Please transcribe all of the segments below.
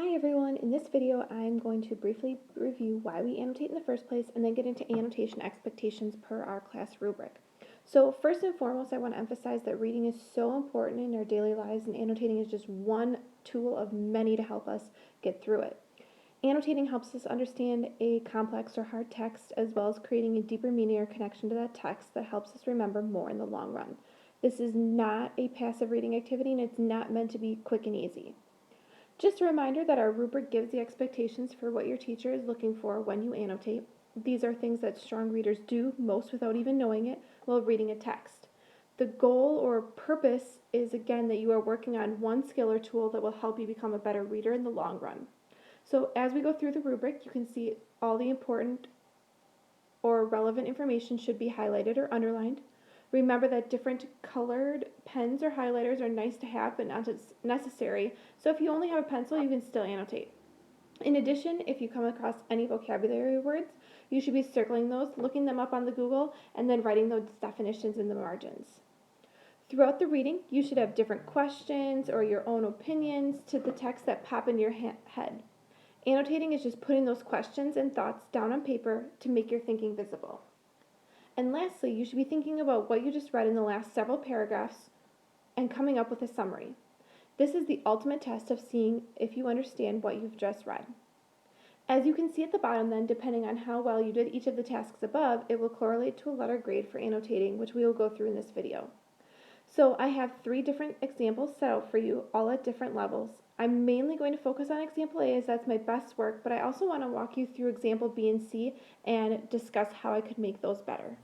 Hi everyone, in this video I'm going to briefly review why we annotate in the first place and then get into annotation expectations per our class rubric. So first and foremost, I want to emphasize that reading is so important in our daily lives and annotating is just one tool of many to help us get through it. Annotating helps us understand a complex or hard text as well as creating a deeper meaning or connection to that text that helps us remember more in the long run. This is not a passive reading activity and it's not meant to be quick and easy. Just a reminder that our rubric gives the expectations for what your teacher is looking for when you annotate. These are things that strong readers do, most without even knowing it, while reading a text. The goal or purpose is, again, that you are working on one skill or tool that will help you become a better reader in the long run. So as we go through the rubric, you can see all the important or relevant information should be highlighted or underlined. Remember that different colored pens or highlighters are nice to have but not necessary, so if you only have a pencil, you can still annotate. In addition, if you come across any vocabulary words, you should be circling those, looking them up on the Google, and then writing those definitions in the margins. Throughout the reading, you should have different questions or your own opinions to the text that pop into your head. Annotating is just putting those questions and thoughts down on paper to make your thinking visible. And lastly, you should be thinking about what you just read in the last several paragraphs and coming up with a summary. This is the ultimate test of seeing if you understand what you've just read. As you can see at the bottom then, depending on how well you did each of the tasks above, it will correlate to a letter grade for annotating, which we will go through in this video. So I have 3 different examples set out for you, all at different levels. I'm mainly going to focus on example A as that's my best work, but I also want to walk you through example B and C and discuss how I could make those better.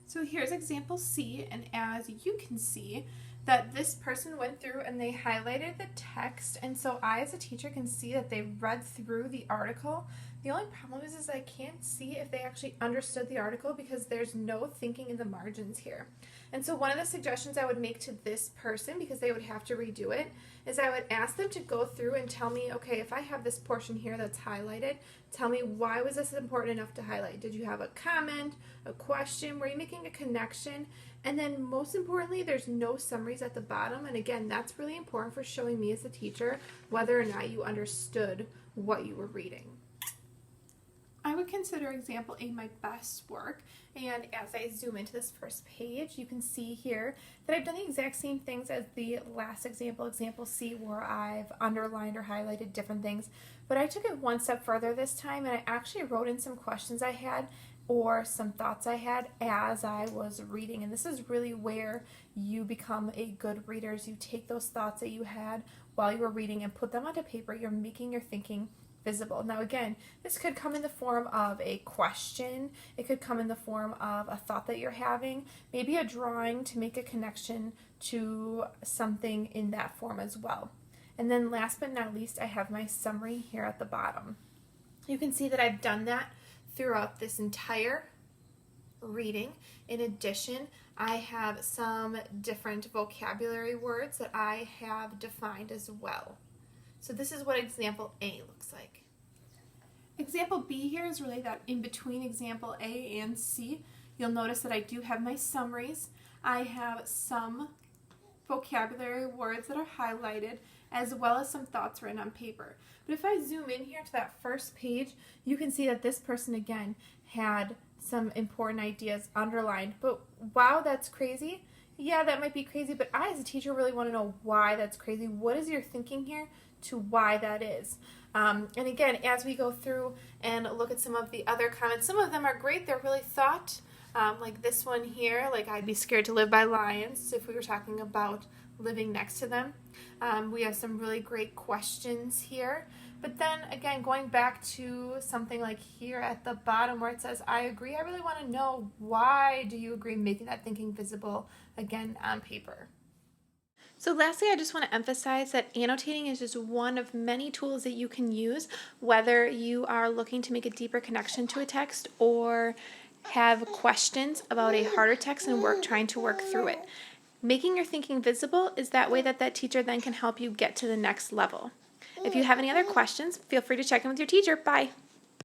So here's example C, and as you can see that this person went through and they highlighted the text, and so I as a teacher can see that they read through the article. The only problem is I can't see if they actually understood the article because there's no thinking in the margins here. And so one of the suggestions I would make to this person, because they would have to redo it, is I would ask them to go through and tell me, okay, if I have this portion here that's highlighted, tell me why was this important enough to highlight? Did you have a comment, a question? Were you making a connection? And then most importantly, there's no summaries at the bottom. And again, that's really important for showing me as a teacher whether or not you understood what you were reading. I would consider example A my best work, and as I zoom into this first page, you can see here that I've done the exact same things as the last example, example C, where I've underlined or highlighted different things, but I took it one step further this time and I actually wrote in some questions I had or some thoughts I had as I was reading, and this is really where you become a good reader. You take those thoughts that you had while you were reading and put them onto paper. You're making your thinking visible. Now again, this could come in the form of a question, it could come in the form of a thought that you're having, maybe a drawing to make a connection to something in that form as well. And then last but not least, I have my summary here at the bottom. You can see that I've done that throughout this entire reading. In addition, I have some different vocabulary words that I have defined as well. So this is what example A looks like. Example B here is really that in between example A and C. You'll notice that I do have my summaries. I have some vocabulary words that are highlighted as well as some thoughts written on paper. But if I zoom in here to that first page, you can see that this person again had some important ideas underlined. But wow, that's crazy. Yeah, that might be crazy, but I as a teacher really want to know why that's crazy. What is your thinking here to why that is? And again, as we go through and look at some of the other comments, some of them are great. They're really thought, like this one here, like I'd be scared to live by lions if we were talking about living next to them. We have some really great questions here. But then again, going back to something like here at the bottom where it says, I agree, I really want to know why do you agree, making that thinking visible again on paper. So lastly, I just want to emphasize that annotating is just one of many tools that you can use, whether you are looking to make a deeper connection to a text or have questions about a harder text and trying to work through it. Making your thinking visible is that way that teacher then can help you get to the next level. If you have any other questions, feel free to check in with your teacher. Bye.